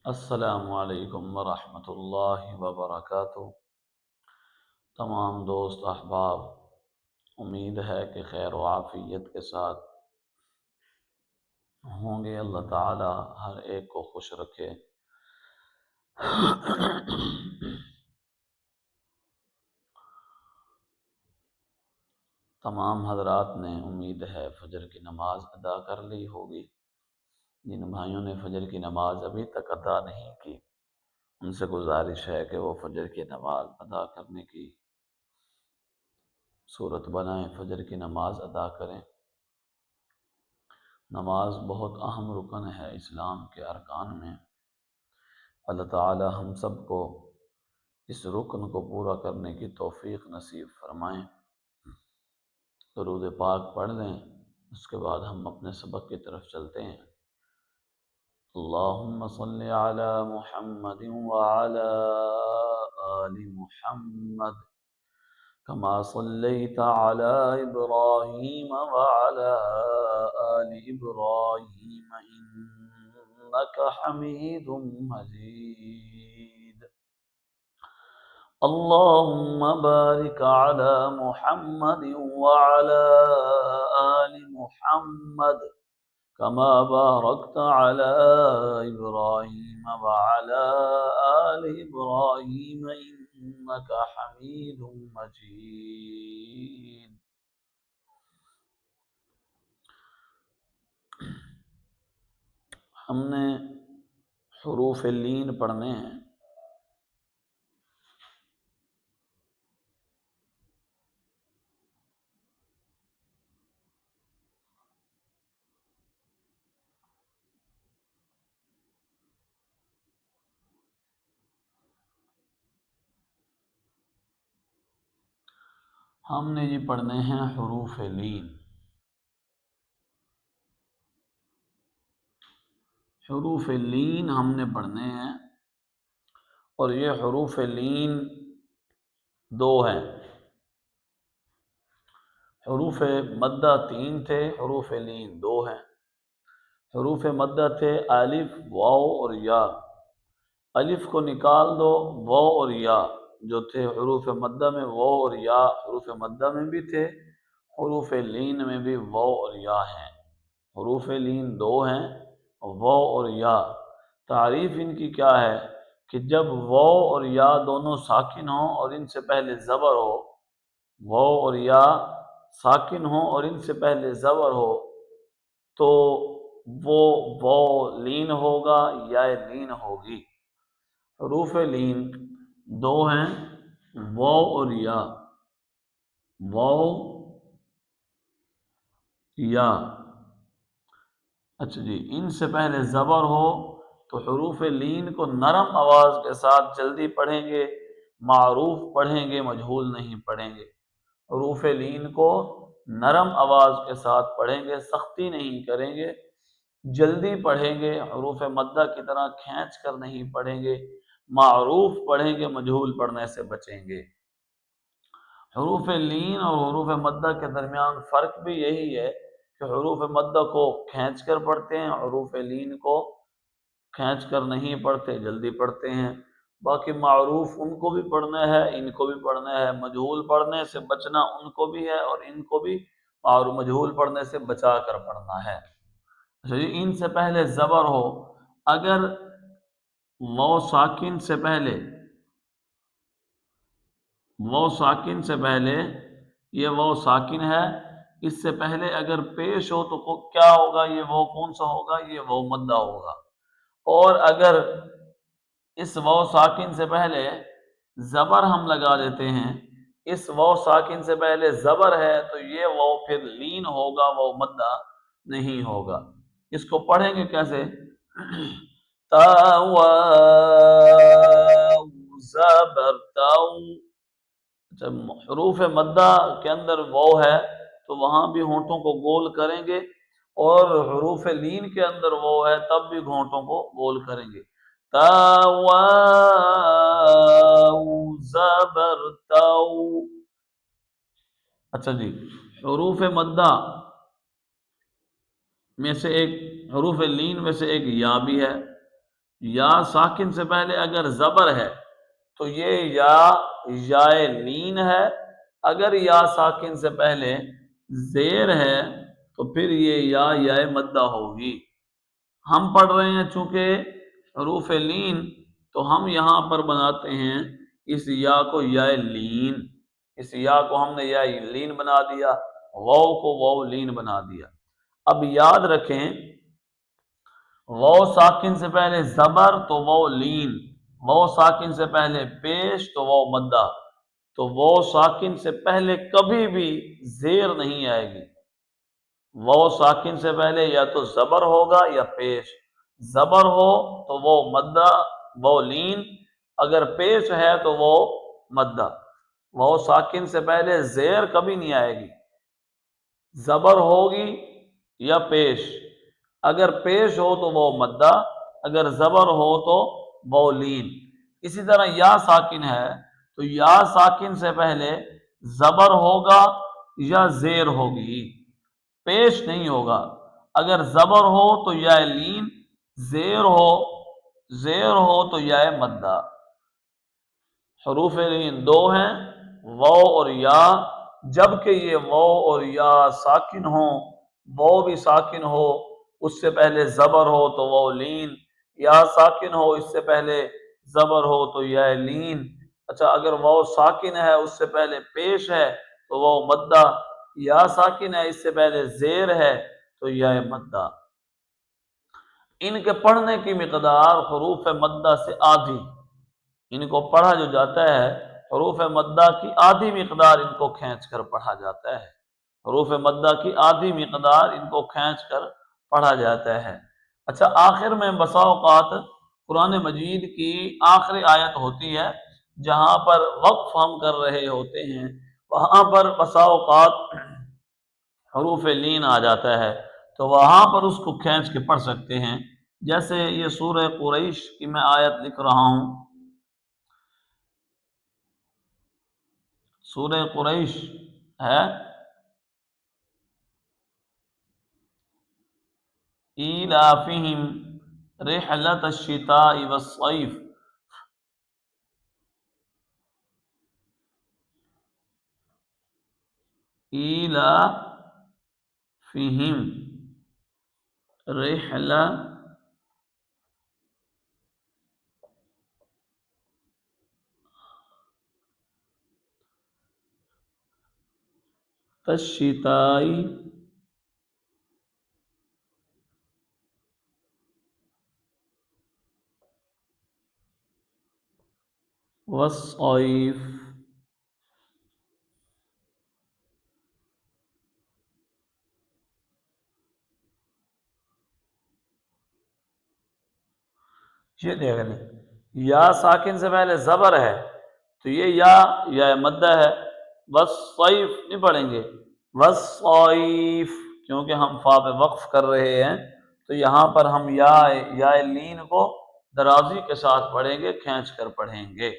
السلام علیکم ورحمۃ اللہ وبرکاتہ۔ تمام دوست احباب، امید ہے کہ خیر و عافیت کے ساتھ ہوں گے۔ اللہ تعالی ہر ایک کو خوش رکھے۔ تمام حضرات نے امید ہے فجر کی نماز ادا کر لی ہوگی۔ جن بھائیوں نے فجر کی نماز ابھی تک ادا نہیں کی، ان سے گزارش ہے کہ وہ فجر کی نماز ادا کرنے کی صورت بنائیں، فجر کی نماز ادا کریں۔ نماز بہت اہم رکن ہے اسلام کے ارکان میں۔ اللہ تعالی ہم سب کو اس رکن کو پورا کرنے کی توفیق نصیب فرمائیں۔ درود پاک پڑھ لیں، اس کے بعد ہم اپنے سبق کی طرف چلتے ہیں۔ اللہم صلی علی محمد وعلی آل محمد کما صلیت علی ابراہیم وعلی آل ابراہیم انک حمید مجید۔ اللہم بارک علی محمد وعلی آل محمد کما بارکت علی ابراہیم وعلی آل ابراہیم انک حمید مجید۔ ہم نے حروف لین پڑھنے ہیں۔ ہم نے یہ پڑھنے ہیں حروف لین۔ حروف لین ہم نے پڑھنے ہیں، اور یہ حروف لین دو ہیں۔ حروف مدہ تین تھے، حروف لین دو ہیں۔ حروف مدہ تھے الف، واو اور یا۔ الف کو نکال دو، واو اور یا جو تھے حروف مدہ میں، واو اور یا حروف مدہ میں بھی تھے، حروف لین میں بھی واو اور یا ہیں۔ حروف لین دو ہیں، واو اور یا۔ تعریف ان کی کیا ہے کہ جب واو اور یا دونوں ساکن ہوں اور ان سے پہلے زبر ہو، واو اور یا ساکن ہوں اور ان سے پہلے زبر ہو، تو وہ واو لین ہوگا یا لین ہوگی۔ حروف لین دو ہیں، واو اور یا۔ واو یا، اچھا جی، ان سے پہلے زبر ہو تو حروف لین کو نرم آواز کے ساتھ جلدی پڑھیں گے، معروف پڑھیں گے، مجہول نہیں پڑھیں گے۔ حروف لین کو نرم آواز کے ساتھ پڑھیں گے، سختی نہیں کریں گے، جلدی پڑھیں گے، حروف مدہ کی طرح کھینچ کر نہیں پڑھیں گے، معروف پڑھیں گے، مجہول پڑھنے سے بچیں گے۔ حروف لین اور حروف مدہ کے درمیان فرق بھی یہی ہے کہ حروف مدہ کو کھینچ کر پڑھتے ہیں، حروف لین کو کھینچ کر نہیں پڑھتے، جلدی پڑھتے ہیں۔ باقی معروف ان کو بھی پڑھنا ہے، ان کو بھی پڑھنا ہے، مجہول پڑھنے سے بچنا ان کو بھی ہے اور ان کو بھی مجہول پڑھنے سے بچا کر پڑھنا ہے۔ اچھا جی، ان سے پہلے زبر ہو، اگر واو ساکن سے پہلے، واو ساکن سے پہلے، یہ واو ساکن ہے، اس سے پہلے اگر پیش ہو تو کیا ہوگا؟ یہ واو کون سا ہوگا؟ یہ واو مدہ ہوگا۔ اور اگر اس واو ساکن سے پہلے زبر ہم لگا دیتے ہیں، اس واو ساکن سے پہلے زبر ہے تو یہ واو پھر لین ہوگا، واو مدہ نہیں ہوگا۔ اس کو پڑھیں گے کیسے؟ تا واو زبر تاؤ۔ جب حروف مدہ کے اندر واو ہے تو وہاں بھی ہونٹوں کو گول کریں گے، اور حروف لین کے اندر واو ہے تب بھی ہونٹوں کو گول کریں گے۔ تا واو زبر تاؤ۔ اچھا جی، حروف مدہ میں سے ایک، حروف لین میں سے ایک یا بھی ہے۔ یا ساکن سے پہلے اگر زبر ہے تو یہ یا لین ہے، اگر یا ساکن سے پہلے زیر ہے تو پھر یہ یا مدہ ہوگی۔ ہم پڑھ رہے ہیں چونکہ حروف لین، تو ہم یہاں پر بناتے ہیں اس یا کو یا لین، اس یا کو ہم نے یا لین بنا دیا، واو کو واو لین بنا دیا۔ اب یاد رکھیں، واو ساکن سے پہلے زبر تو واو لین، واو ساکن سے پہلے پیش تو واو مدہ، تو واو ساکن سے پہلے کبھی بھی زیر نہیں آئے گی۔ واو ساکن سے پہلے یا تو زبر ہوگا یا پیش، زبر ہو تو وہ مدہ وہ لین، اگر پیش ہے تو وہ مدہ۔ واو ساکن سے پہلے زیر کبھی نہیں آئے گی، زبر ہوگی یا پیش، اگر پیش ہو تو وہ مدہ، اگر زبر ہو تو وہ لین۔ اسی طرح یا ساکن ہے تو یا ساکن سے پہلے زبر ہوگا یا زیر ہوگی، پیش نہیں ہوگا، اگر زبر ہو تو یا لین، زیر ہو تو یا مدہ۔ حروف لین دو ہیں، واو اور یا، جبکہ یہ واو اور یا ساکن ہوں، واو بھی ساکن ہو اس سے پہلے زبر ہو تو واو لین، یا ساکن ہو اس سے پہلے زبر ہو تو یا لین۔ اچھا، اگر واو ساکن ہے اس سے پہلے پیش ہے تو واو مدہ، یا ساکن ہے اس سے پہلے زیر ہے تو یا مدہ۔ ان کے پڑھنے کی مقدار حروف مدہ سے آدھی، ان کو پڑھا جو جاتا ہے حروف مدہ کی آدھی مقدار ان کو کھینچ کر پڑھا جاتا ہے، حروف مدہ کی آدھی مقدار ان کو کھینچ کر پڑھا جاتا ہے۔ اچھا، آخر میں بسا اوقات قرآن مجید کی آخری آیت ہوتی ہے جہاں پر وقف ہم کر رہے ہوتے ہیں، وہاں پر بسا اوقات حروف لین آ جاتا ہے، تو وہاں پر اس کو کھینچ کے پڑھ سکتے ہیں۔ جیسے یہ سورہ قریش کی میں آیت لکھ رہا ہوں، سورہ قریش ہے، ایلافہم رحلۃ الشتاء والصیف، ایلافہم رحلۃ الشتاء والصیف۔ یہ دیکھ لیں، یا ساکن سے پہلے زبر ہے تو یہ یا مدہ ہے، والصیف نہیں پڑھیں گے، والصیف، کیونکہ ہم فا پہ وقف کر رہے ہیں تو یہاں پر ہم یا لین کو درازی کے ساتھ پڑھیں گے، کھینچ کر پڑھیں گے۔